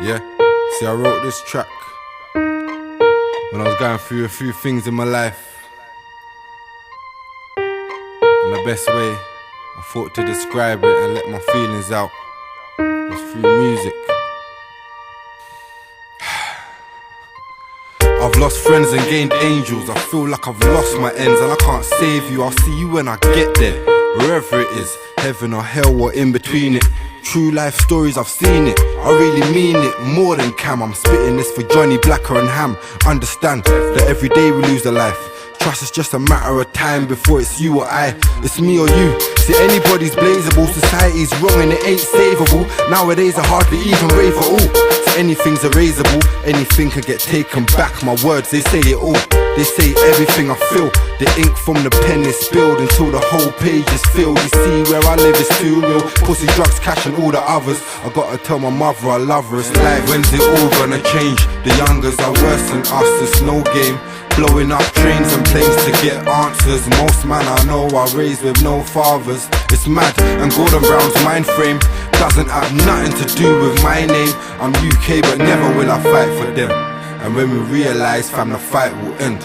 Yeah, see, I wrote this track when I was going through a few things in my life, and the best way I thought to describe it and let my feelings out was through music. I've lost friends and gained angels. I feel like I've lost my ends and I can't save you. I'll see you when I get there, wherever it is, heaven or hell or in between it. True life stories, I've seen it, I really mean it, more than Cam. I'm spitting this for Johnny Blacker and Ham. Understand that every day we lose a life. Trust it's just a matter of time before it's you or I, it's me or you. See, anybody's blazable, society's wrong and it ain't savable. Nowadays I hardly even rave at all. So anything's erasable, anything can get taken back. My words, they say it all, they say everything I feel. The ink from the pen is spilled until the whole page is filled. You see, where I live is too real. Pussy, drugs, cash and all the others. I gotta tell my mother I love her. It's like, when's it all gonna change? The youngers are worse than us, it's no game. Blowing up trains and planes to get answers. Most man I know are raised with no fathers. It's mad, and Gordon Brown's mind frame doesn't have nothing to do with my name. I'm UK but never will I fight for them. And when we realise, fam, the fight will end.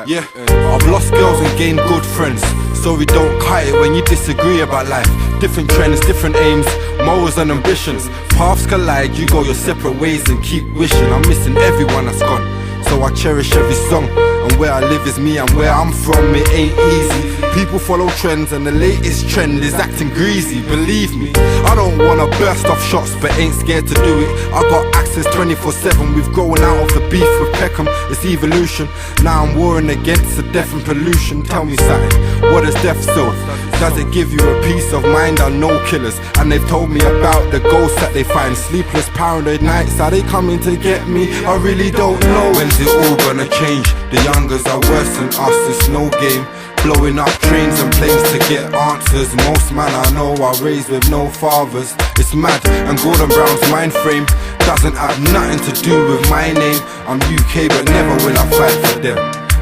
Yeah, I've lost girls and gained good friends. Sorry, don't cut it when you disagree about life. Different trends, different aims, morals and ambitions. Paths collide, you go your separate ways and keep wishing. I'm missing everyone that's gone, so I cherish every song. And where I live is me, and where I'm from it ain't easy. People follow trends and the latest trend is acting greasy. Believe me, I don't wanna burst off shots but ain't scared to do it. I got access 24/7, we've grown out of the beef with Peckham. It's evolution, now I'm warring against the death and pollution. Tell me something, what is death so? Does it give you a peace of mind? I know killers, and they've told me about the ghosts that they find. Sleepless, paranoid nights, are they coming to get me? I really don't know. When's it all gonna change? The youngers are worse than us, it's no game. Blowing up trains and planes to get answers. Most man I know are raised with no fathers. It's mad, and Gordon Brown's mind frame doesn't have nothing to do with my name. I'm UK but never will I fight for them.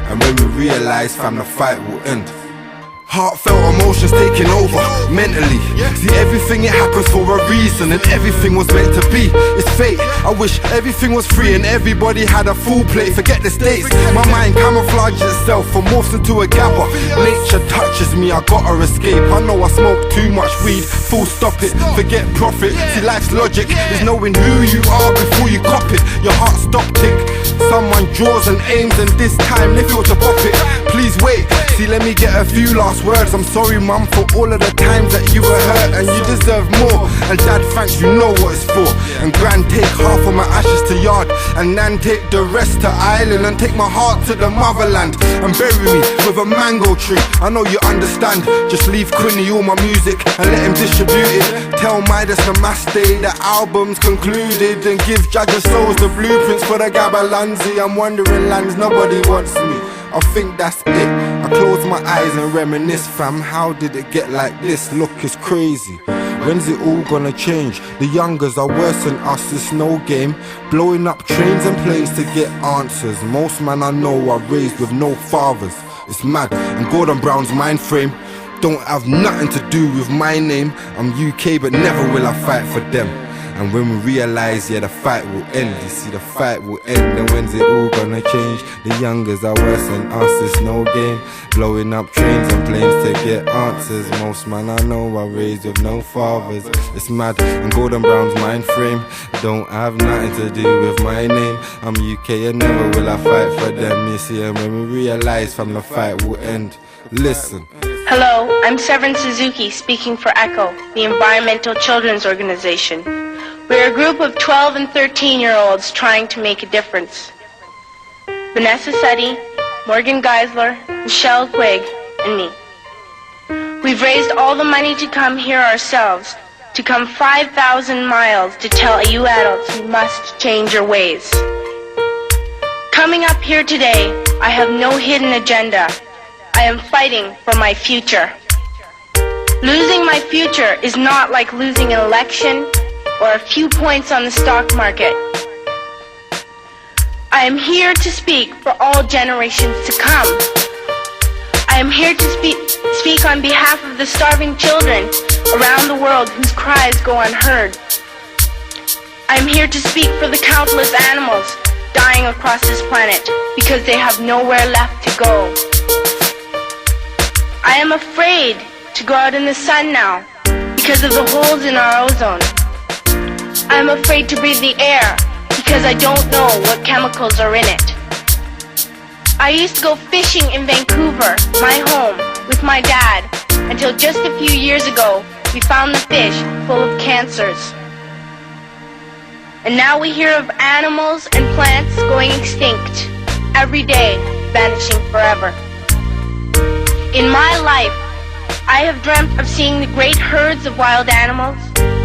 And when we realise, fam, the fight will end. Heartfelt emotions taking over mentally. See, everything it happens for a reason, and everything was meant to be. It's fate. I wish everything was free and everybody had a full plate. Forget the states. My mind camouflages itself and morphs into a gabber. Nature touches me, I gotta escape. I know I smoke too much weed. Full stop it. Forget profit. See, life's logic is knowing who you are before you cop it. Your heart stop tick. Someone draws and aims, and this time they feel to pop it. Please wait. See, let me get a few last words. I'm sorry, mum, for all of the times that you were hurt, and you deserve more. And dad, thanks, you know what it's for. And gran, take half of my ashes to yard, and nan, take the rest to island, and take my heart to the motherland, and bury me with a mango tree. I know you understand. Just leave Quinny all my music and let him distribute it. Tell Midas and Maste the album's concluded, and give Jaja Souls the blueprints for the Gabalanzi. I'm wondering lands, nobody wants me. I think that's it. I close my eyes and reminisce, fam. How did it get like this? Look, it's crazy. When's it all gonna change? The youngers are worse than us, it's no game. Blowing up trains and planes to get answers. Most man I know are raised with no fathers. It's mad, and Gordon Brown's mind frame don't have nothing to do with my name. I'm UK but never will I fight for them. And when we realise, yeah, the fight will end. You see, the fight will end. And when's it all gonna change? The youngers are worse than us, it's no game. Blowing up trains and planes to get answers. Most man I know are raised with no fathers. It's mad, and Gordon Brown's mind frame don't have nothing to do with my name. I'm UK and never will I fight for them. You see, and when we realise, fam, the fight will end. Listen. Hello, I'm Severin Suzuki, speaking for ECHO, the Environmental Children's Organization. We're a group of 12 and 13-year-olds trying to make a difference. Vanessa Seti, Morgan Geisler, Michelle Quigg, and me. We've raised all the money to come here ourselves, to come 5,000 miles to tell you adults you must change your ways. Coming up here today, I have no hidden agenda. I am fighting for my future. Losing my future is not like losing an election or a few points on the stock market. I am here to speak for all generations to come. I am here to speak on behalf of the starving children around the world whose cries go unheard. I'm here to speak for the countless animals dying across this planet because they have nowhere left to go. I am afraid to go out in the sun now because of the holes in our ozone. I am afraid to breathe the air because I don't know what chemicals are in it. I used to go fishing in Vancouver, my home, with my dad, until just a few years ago we found the fish full of cancers. And now we hear of animals and plants going extinct, every day vanishing forever. In my life, I have dreamt of seeing the great herds of wild animals,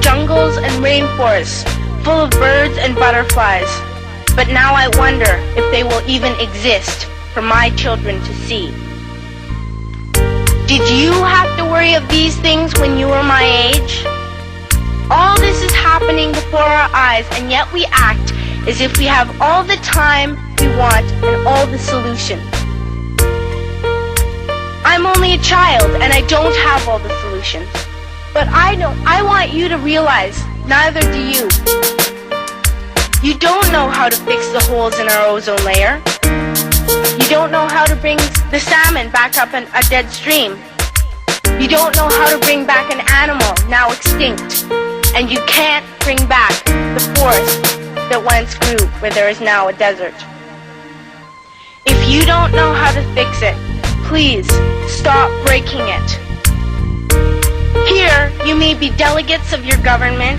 jungles and rainforests full of birds and butterflies. But now I wonder if they will even exist for my children to see. Did you have to worry of these things when you were my age? All this is happening before our eyes, and yet we act as if we have all the time we want and all the solutions. I'm only a child and I don't have all the solutions. But I want you to realize, neither do you. You don't know how to fix the holes in our ozone layer. You don't know how to bring the salmon back up a dead stream. You don't know how to bring back an animal now extinct. And you can't bring back the forest that once grew where there is now a desert. If you don't know how to fix it, please stop breaking it. Here, you may be delegates of your government,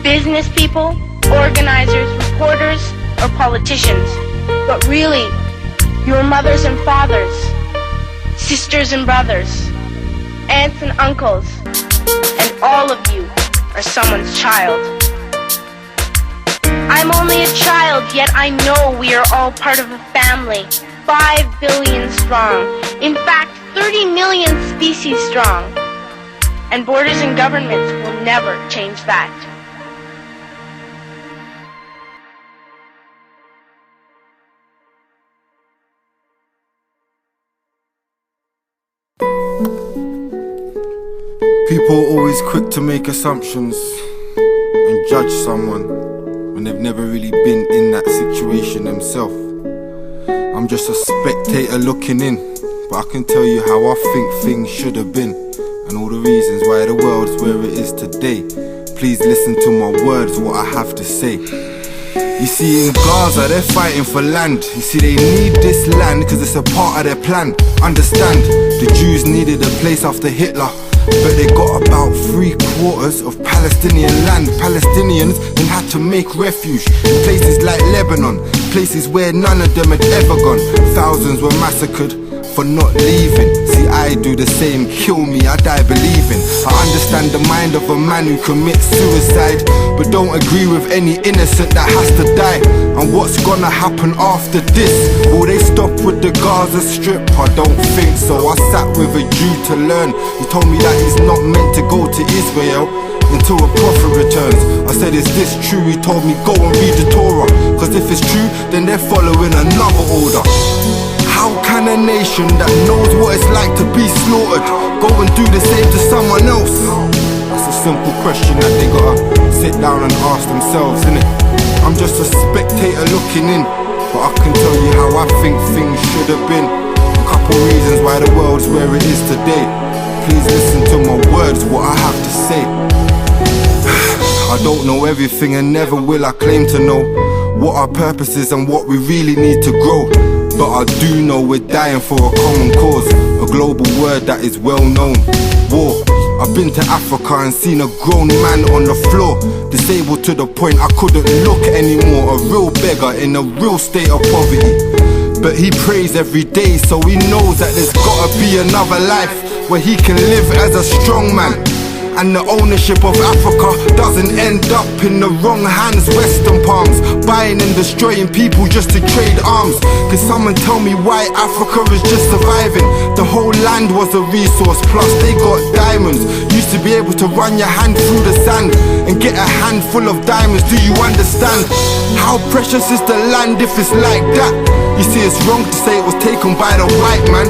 business people, organizers, reporters, or politicians, but really, your mothers and fathers, sisters and brothers, aunts and uncles, and all of you are someone's child. I'm only a child, yet I know we are all part of a family, 5 billion strong, in fact 30 million species strong, and borders and governments will never change that. People are always quick to make assumptions and judge someone when they've never really been in that situation themselves. I'm just a spectator looking in, but I can tell you how I think things should have been, and all the reasons why the world's where it is today. Please listen to my words, what I have to say. You see, in Gaza they're fighting for land. You see, they need this land because it's a part of their plan. Understand, the Jews needed a place after Hitler, but they got about 3/4 of Palestinian land. Palestinians then had to make refuge in places like Lebanon, places where none of them had ever gone. Thousands were massacred for not leaving. See, I do the same, kill me, I die believing. I understand the mind of a man who commits suicide, but don't agree with any innocent that has to die. And what's gonna happen after this? Will they stop with the Gaza Strip? I don't think so. I sat with a Jew to learn. He told me that he's not meant to go to Israel until a prophet returns. I said, is this true? He told me, go and read the Torah, cause if it's true, then they're following another order. How can a nation that knows what it's like to be slaughtered go and do the same to someone else? That's a simple question that they gotta sit down and ask themselves, innit? I'm just a spectator looking in, but I can tell you how I think things should have been. A couple reasons why the world's where it is today. Please listen to my words, what I have to say. I don't know everything and never will I claim to know what our purpose is and what we really need to grow. But I do know we're dying for a common cause, a global word that is well known. War. I've been to Africa and seen a grown man on the floor, disabled to the point I couldn't look anymore. A real beggar in a real state of poverty. But he prays every day, so he knows that there's gotta be another life where he can live as a strong man. And the ownership of Africa doesn't end up in the wrong hands. Western palms, buying and destroying people just to trade arms. Can someone tell me why Africa is just surviving? The whole land was a resource, plus they got diamonds. Used to be able to run your hand through the sand and get a handful of diamonds. Do you understand? How precious is the land if it's like that? You see, it's wrong to say it was taken by the white man.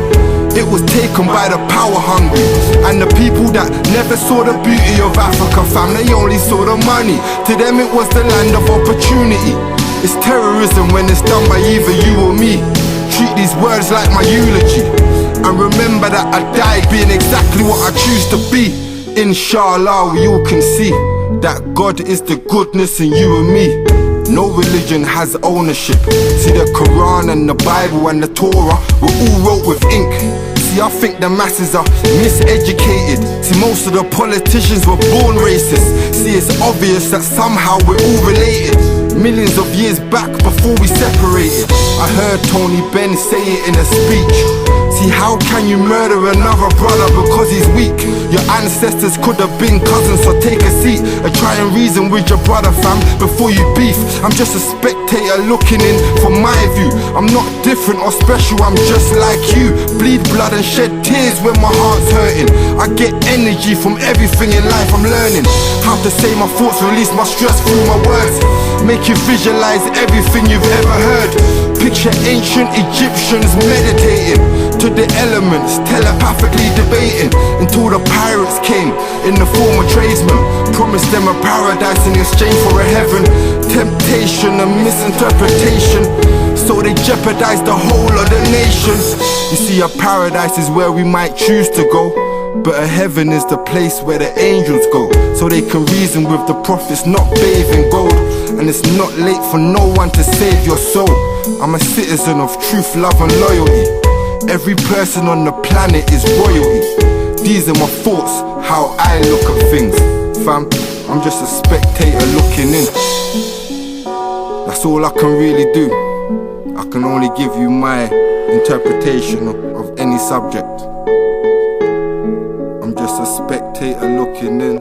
it was taken by the power hungry. And the people that never saw the beauty of Africa, fam, they only saw the money. To them it was the land of opportunity. It's terrorism when it's done by either you or me. Treat these words like my eulogy, and remember that I died being exactly what I choose to be. Inshallah, we all can see that God is the goodness in you and me. No religion has ownership. See, the Quran and the Bible and the Torah were all wrote with ink. See, I think the masses are miseducated. See, most of the politicians were born racist. See, it's obvious that somehow we're all related. Millions of years back before we separated, I heard Tony Benn say it in a speech. See, how can you murder another brother because he's weak? Your ancestors could have been cousins, so take a seat and try and reason with your brother, fam, before you beef. I'm just a spectator looking in from my view. I'm not different or special, I'm just like you. Bleed blood and shed tears when my heart's hurting. I get energy from everything in life I'm learning. How to say my thoughts, release my stress through my words. Make you visualize everything you've ever heard. Picture ancient Egyptians meditating to the elements, telepathically debating, until the pirates came in the form of tradesmen. Promised them a paradise in exchange for a heaven. Temptation and misinterpretation, so they jeopardized the whole of the nation. You see, a paradise is where we might choose to go, but a heaven is the place where the angels go, so they can reason with the prophets, not bathe in gold. And it's not late for no one to save your soul. I'm a citizen of truth, love and loyalty. Every person on the planet is royalty. These are my thoughts, how I look at things. Fam, I'm just a spectator looking in. That's all I can really do. I can only give you my interpretation of any subject. I'm just a spectator looking in.